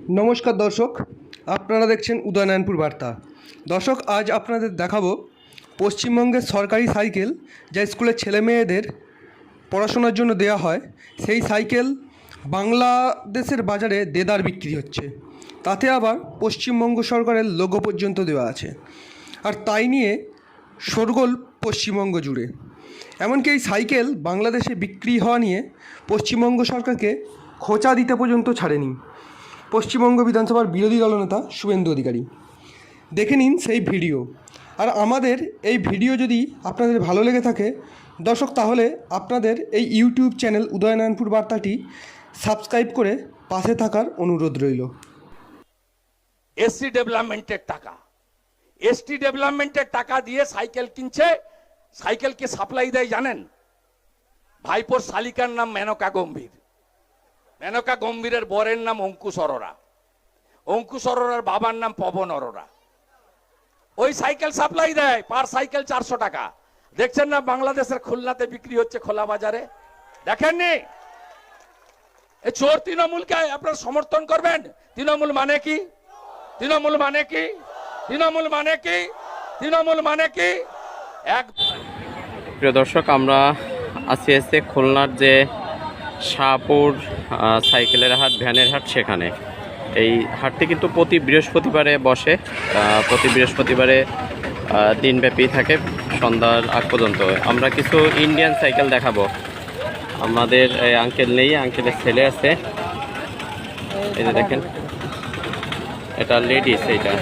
নমস্কার দর্শক, আপনারা দেখছেন উদয়নারায়ণপুর বার্তা। দর্শক, আজ আপনাদের দেখাবো পশ্চিমবঙ্গের সরকারি সাইকেল যা স্কুলের ছেলে মেয়েদের পড়াশোনার জন্য দেওয়া হয়। সেই সাইকেল বাংলাদেশের বাজারে দেদার বিক্রি হচ্ছে, তাতে আবার পশ্চিমবঙ্গ সরকারের লোগো পর্যন্ত দেওয়া আছে। আর তাই নিয়ে শোরগোল পশ্চিমবঙ্গ জুড়ে। এমনকি এই সাইকেল বাংলাদেশে বিক্রি হওয়া নিয়ে পশ্চিমবঙ্গ সরকারকে খোঁচা দিতে পর্যন্ত ছাড়েনি পশ্চিমবঙ্গ বিধানসভার বিরোধী দলনেতা শুভেন্দু অধিকারী। দেখে নিন সেই ভিডিও। আর আমাদের এই ভিডিও যদি আপনাদের ভালো লেগে থাকে দর্শক, তাহলে আপনাদের এই ইউটিউব চ্যানেল উদয়নারায়ণপুর বার্তাটি সাবস্ক্রাইব করে পাশে থাকার অনুরোধ রইল। এসটি ডেভেলপমেন্টের টাকা দিয়ে সাইকেল কিনছে। সাইকেলকে সাপ্লাই দেয় জানেন? ভাইপোর শালিকার নাম মেনকা গম্ভীর। মেনকা গম্ভীরের বরের নাম অঙ্কুশ অরোরা। অঙ্কুশ অরোরার বাবার নাম পবন অরোরা। ওই সাইকেল সাপ্লাই দেয়, পার সাইকেল 400 টাকা। দেখছেন না বাংলাদেশের খুলনাতে বিক্রি হচ্ছে খোলা বাজারে? দেখেননি? এই চোর তৃণমূলকে আপনারা সমর্থন করবেন? তৃণমূল মানে কি? তৃণমূল মানে কি? তৃণমূল মানে কি? তৃণমূল মানে কি? এক প্রিয় দর্শক, আমরা আছি খুলনার যে শাহপুর সাইকেলের হাট, ভ্যানের হাট, সেখানে। এই হাটটি কিন্তু প্রতি বৃহস্পতিবারে বসে। প্রতি বৃহস্পতিবারে দিনব্যাপী থাকে, সন্ধ্যার আগ পর্যন্ত। আমরা কিছু ইন্ডিয়ান সাইকেল দেখাবো। আমাদের আঙ্কেল নেই, আঙ্কেলের ছেলে আছে। এই যে দেখেন, এটা লেডিস। এইটা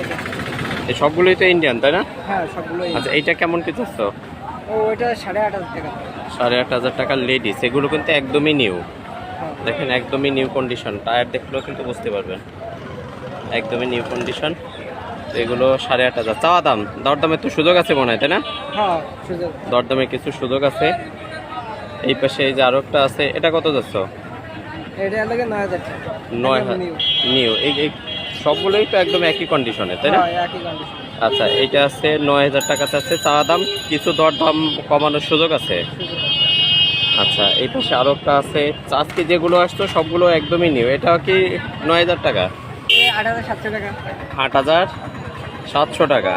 এই সবগুলোই তো ইন্ডিয়ান, তাই না? হ্যাঁ, সবগুলোই। আচ্ছা, এইটা কেমন কি চাচ্ছ? ওইটা 8,500 টাকা। 8,500 টাকা লেডিস। এগুলো কিন্তু একদমই নিউ। হ্যাঁ। দেখেন, একদমই নিউ কন্ডিশন। টায়ার দেখলেও কিন্তু বুঝতে পারবেন একদমই নিউ কন্ডিশন। তো এগুলো 8,500 চাওয়া দাম। দরদামের তো সুযোগ আছে মনে হয়, তাই না? হ্যাঁ, সুযোগ। দরদামের কিছু সুযোগ আছে। এই পাশে এই যে আরো একটা আছে, এটা কত যাচ্ছ? এটা লাগে 9,000 টাকা। 9,000 নিউ। এই সবগুলোই তো একদম একই কন্ডিশনে, তাই না? হ্যাঁ, একই কন্ডিশন। আচ্ছা, এইটা আছে 9,000 টাকা চাচ্ছে চাওয়া দাম। কিছু দরদাম কমানোর সুযোগ আছে। আচ্ছা, এই পাশে আরো একটা আছে। আজকে যেগুলো আসতো সবগুলো একদমই নিউ। এটা কি 9,000 টাকা? 8,700 টাকা। 8,700 টাকা।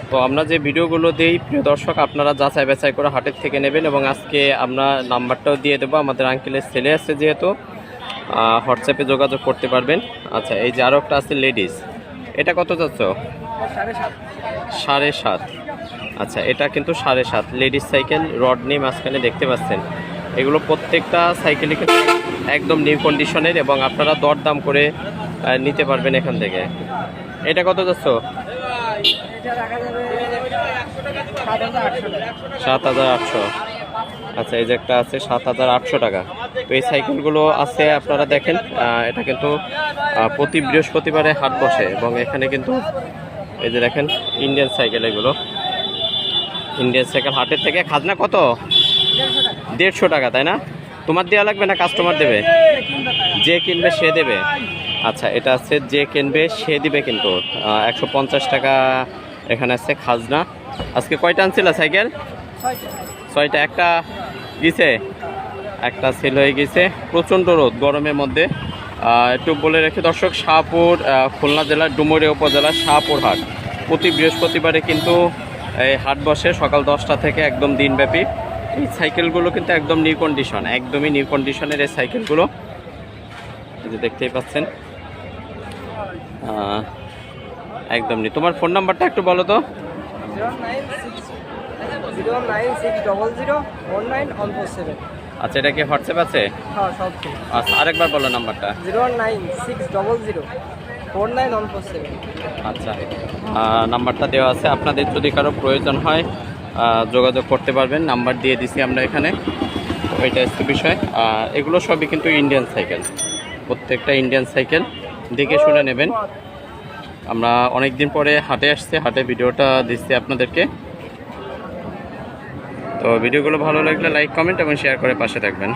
তো আমরা যে ভিডিওগুলো দিই প্রিয় দর্শক, আপনারা যাচাই বাছাই করে হাটের থেকে নেবেন। এবং আজকে আমরা নাম্বারটাও দিয়ে দেবো। আমাদের আঙ্কেলের ছেলে আছে যেহেতু, হোয়াটসঅ্যাপে যোগাযোগ করতে পারবেন। আচ্ছা, এই যে আরও একটা আছে লেডিস। এটা কত যাচ্ছ? 7,500। আচ্ছা, এটা কিন্তু 7,500 লেডিস সাইকেল। রড নেই মাঝখানে, দেখতে পাচ্ছেন। এগুলো প্রত্যেকটা সাইকেলই কিন্তু একদম নিউ কন্ডিশনের, এবং আপনারা দরদাম করে নিতে পারবেন এখান থেকে। এটা কত যাচ্ছ? 7,800। আচ্ছা, এই যে একটা আছে 7,800 টাকা। তো এই সাইকেলগুলো আছে, আপনারা দেখেন। এটা কিন্তু প্রতি বৃহস্পতিবারে হাট বসে, এবং এখানে কিন্তু এই যে দেখেন ইন্ডিয়ান সাইকেল। এগুলো ইন্ডিয়ান সাইকেল। হাটের থেকে খাজনা কত? 150 টাকা, তাই না? তোমার দেওয়া লাগবে না কাস্টমার দেবে? যে কিনবে সে দেবে। আচ্ছা, এটা আছে যে কিনবে সে দিবে, কিন্তু 150 টাকা এখানে আছে খাজনা। আজকে কয়টা আনছিল সাইকেল? 6টা। একটা গেছে, একটা সেল হয়ে গেছে। প্রচণ্ড রোদ গরমের মধ্যে। একটু বলে রেখে দর্শক, শাহপুর, খুলনা জেলার ডুমুরিয়া উপজেলার শাহপুর হাট প্রতি বৃহস্পতিবারে কিন্তু এই হাট বসে সকাল 10টা থেকে একদম দিনব্যাপী। এই সাইকেলগুলো কিন্তু একদম নিউ কন্ডিশন, একদমই নিউ কন্ডিশনের এই সাইকেলগুলো। এই যে দেখতেই পাচ্ছেন, একদম নিউ। তোমার ফোন নাম্বারটা একটু বলো তো। 09600001947। আচ্ছা, এটা কি হোয়াটসঅ্যাপ আছে? হ্যাঁ, সব ঠিক। আচ্ছা, আরেকবার বলো নাম্বারটা। 096004947। আচ্ছা, নাম্বারটা দেওয়া আছে। আপনাদের যদি কারো প্রয়োজন হয় যোগাযোগ করতে পারবেন। নাম্বার দিয়ে দিছি আমরা এখানে। ওইটা হচ্ছে বিষয়। এগুলো সবই কিন্তু ইন্ডিয়ান সাইকেল, প্রত্যেকটা ইন্ডিয়ান সাইকেল। দেখে শুনে নেবেন। আমরা অনেক দিন পরে হাটে আসছি, হাটে ভিডিওটা দিচ্ছি আপনাদেরকে। তো ভিডিওগুলো ভালো লাগলে লাইক, কমেন্ট এবং শেয়ার করে পাশে থাকবেন।